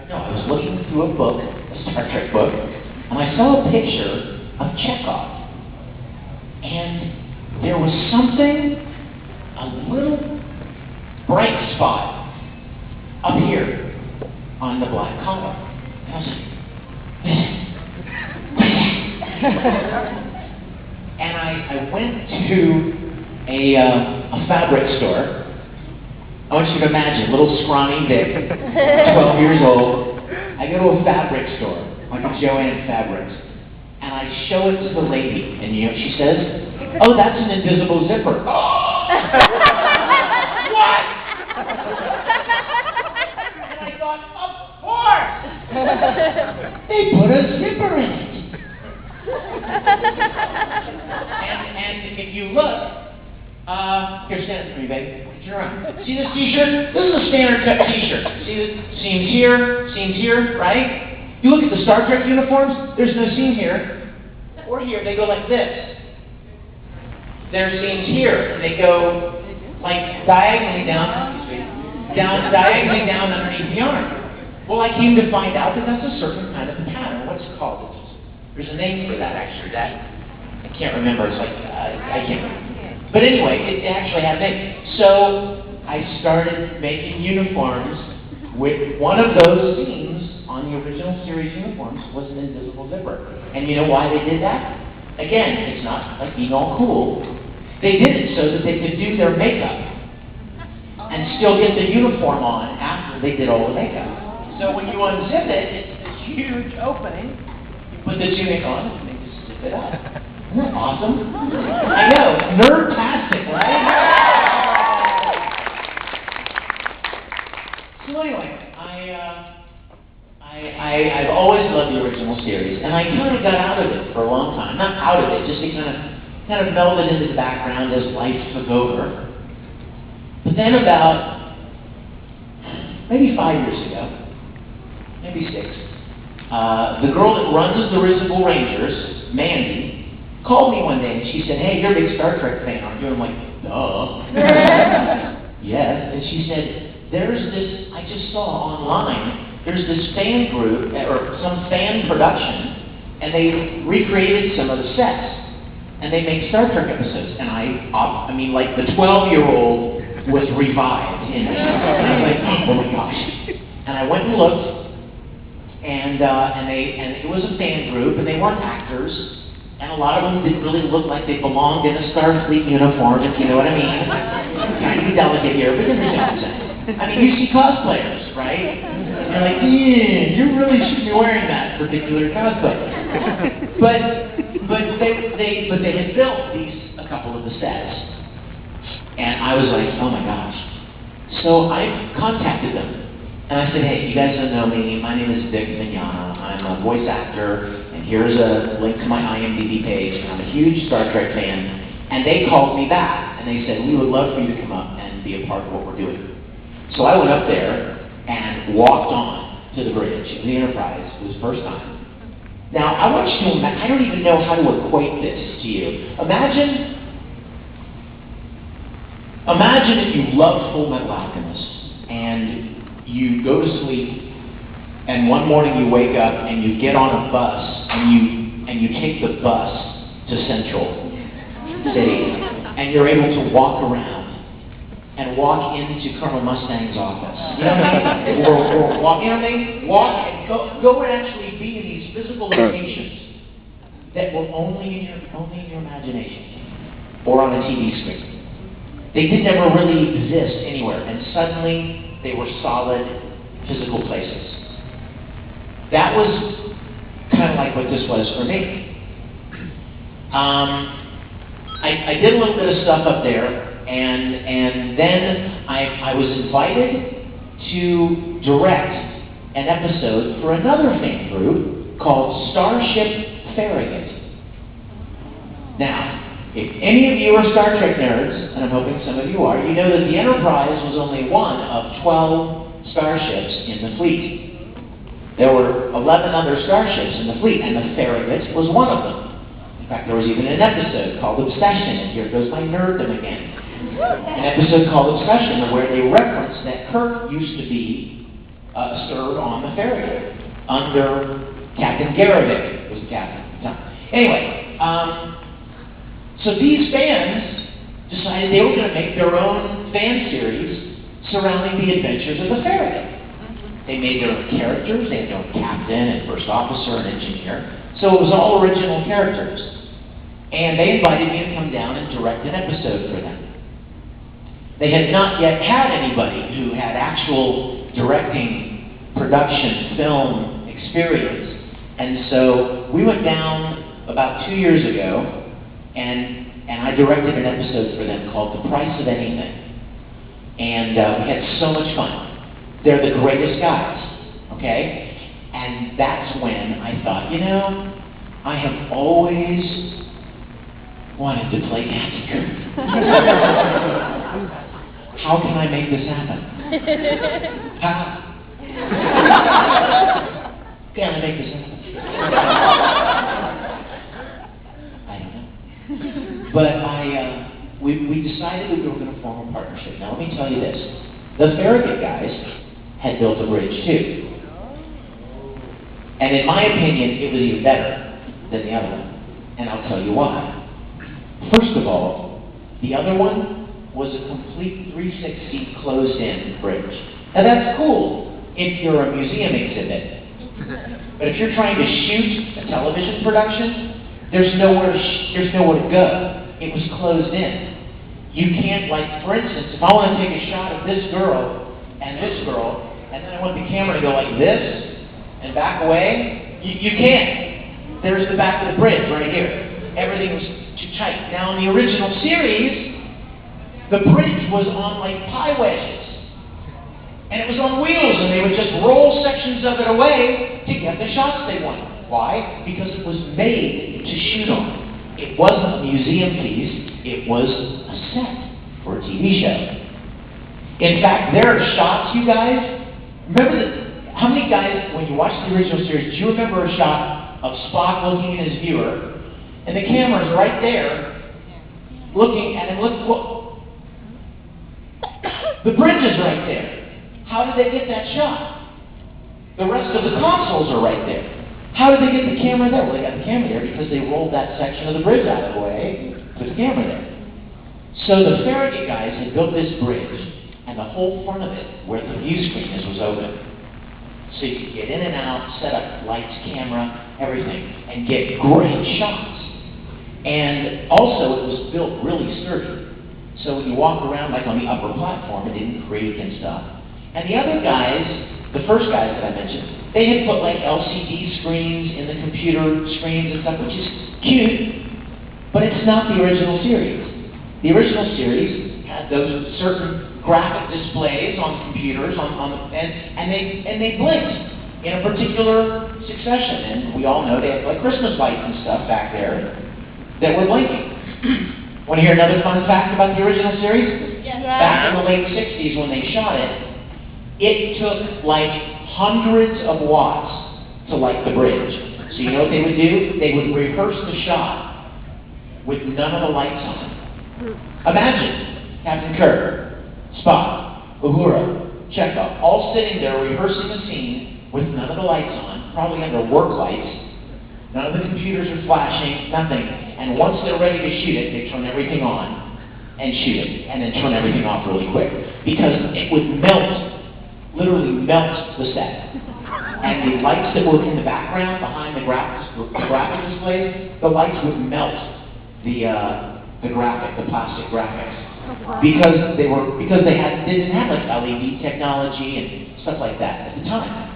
no, I was looking through a book, a Star Trek book, and I saw a picture of Chekhov. And there was something, a little bright spot up here on the black collar. And I was like, and I went to a fabric store. I want you to imagine, little scrawny Vic, 12 years old. I go to a fabric store, like a Joanne Fabrics, and I show it to the lady, and you know what she says? Oh, that's an invisible zipper. Oh! What? And I thought, of course! They put a zipper in it. And if you look, here, stand up for me, babe. Turn around. See this t-shirt? This is a standard cut t-shirt. See the seams here, right? You look at the Star Trek uniforms, there's no seam here. Or here, they go like this. There's seams here, and they go like diagonally diagonally down underneath the arm. Well, I came to find out that that's a certain kind of pattern. What's it called? There's a name for that, actually. I can't remember. It's like, I can't remember. But anyway, it actually had a name. So I started making uniforms with one of those seams on the original series uniforms was an invisible zipper. And you know why they did that? Again, it's not like being all cool. They did it so that they could do their makeup and still get the uniform on after they did all the makeup. So when you unzip it, it's this huge opening. You put the tunic on and they just zip it up. Isn't that awesome? I know, nerd-tastic, right? So anyway, I've always loved the original series, and I kind of got out of it for a long time. Not out of it, just to kind of melded into the background as life took over. But then about maybe 5 years ago, maybe 6, the girl that runs the Risible Rangers, Mandy, called me one day and she said, "Hey, you're a big Star Trek fan, aren't you?" I'm like, "Duh." Yes. And she said, "There's this, I just saw online, there's this fan group, or some fan production, and they recreated some of the sets, and they make Star Trek episodes." And I mean, like the 12-year-old was revived in me. And I was like, oh my gosh. And I went and looked, and it was a fan group, and they weren't actors. And a lot of them didn't really look like they belonged in a Starfleet uniform, if you know what I mean. I'm trying to be delicate here, but you understand what I'm saying. I mean, you see cosplayers, right? And you're like, you really shouldn't be wearing that particular cosplay. But they had built a couple of the sets. And I was like, oh my gosh. So I contacted them. And I said, hey, you guys don't know me. My name is Vic Mignogna. I'm a voice actor. And here's a link to my IMDb page. And I'm a huge Star Trek fan. And they called me back. And they said, we would love for you to come up and be a part of what we're doing. So I went up there and walked on to the bridge of the Enterprise. It was the first time. Now, I want you to imagine, I don't even know how to equate this to you. Imagine if you loved Full Metal Alchemist and you go to sleep, and one morning you wake up and you get on a bus and you take the bus to Central City, and you're able to walk around and walk into Colonel Mustang's office. You know what I mean? Or walk, you know what I mean? Walk and go and actually be in these physical locations that were only in your imagination or on a TV screen. They did never really exist anywhere, and suddenly they were solid physical places. That was kind of like what this was for me. I did a little bit of stuff up there, and then I was invited to direct an episode for another fan group called Starship Farragut. Now, if any of you are Star Trek nerds, and I'm hoping some of you are, you know that the Enterprise was only one of 12 starships in the fleet. There were 11 other starships in the fleet, and the Farragut was one of them. In fact, there was even an episode called Obsession, and here goes my nerddom again. An episode called Obsession, where they referenced that Kirk used to be serve on the ferry under Captain Garovic was the captain at the time. Anyway, so these fans decided they were going to make their own fan series surrounding the adventures of the ferry. They made their own characters. They had their own captain and first officer and engineer. So it was all original characters. And they invited me to come down and direct an episode for them. They had not yet had anybody who had actual directing, production, film experience. And so we went down about 2 years ago, and I directed an episode for them called The Price of Anything. And we had so much fun. They're the greatest guys, okay? And that's when I thought, you know, I have always wanted to play Captain Kirk. How can I make this happen? How can I make this happen? I don't know. But we decided that we were going to form a partnership. Now let me tell you this. The Farragut guys had built a bridge too. And in my opinion, it was even better than the other one. And I'll tell you why. First of all, the other one was a complete 360 closed-in bridge. Now that's cool if you're a museum exhibit. But if you're trying to shoot a television production, there's nowhere to go. It was closed in. You can't, like, for instance, if I want to take a shot of this girl, and then I want the camera to go like this, and back away, you can't. There's the back of the bridge right here. Everything was too tight. Now in the original series, the bridge was on like pie wedges. And it was on wheels, and they would just roll sections of it away to get the shots they wanted. Why? Because it was made to shoot on. It wasn't a museum piece, it was a set for a TV show. In fact, there are shots, you guys, remember how many guys, when you watch the original series, do you remember a shot of Spock looking at his viewer, and the camera's right there, looking at him, look, the bridge is right there. How did they get that shot? The rest of the consoles are right there. How did they get the camera there? Well, they got the camera there because they rolled that section of the bridge out of the way, put the camera there. So the Farragut guys had built this bridge, and the whole front of it, where the view screen is, was open. So you could get in and out, set up lights, camera, everything, and get great shots. And also, it was built really sturdy. So when you walk around, like on the upper platform, it didn't creak and stuff. And the other guys, the first guys that I mentioned, they had put like LCD screens in the computer screens and stuff, which is cute, but it's not the original series. The original series had those certain graphic displays on computers, and they blinked in a particular succession. And we all know they had like Christmas lights and stuff back there that were blinking. Want to hear another fun fact about the original series? Yes. Back in the late 60s when they shot it, it took like hundreds of watts to light the bridge. So you know what they would do? They would rehearse the shot with none of the lights on. Imagine Captain Kirk, Spock, Uhura, Chekhov, all sitting there rehearsing a scene with none of the lights on, probably under work lights. None of the computers are flashing, nothing. And once they're ready to shoot it, they turn everything on and shoot it, and then turn everything off really quick. Because it would melt, literally melt the set. And the lights that were in the background, behind the graphic displays, the lights would melt the plastic graphics. Because they didn't have like LED technology and stuff like that at the time.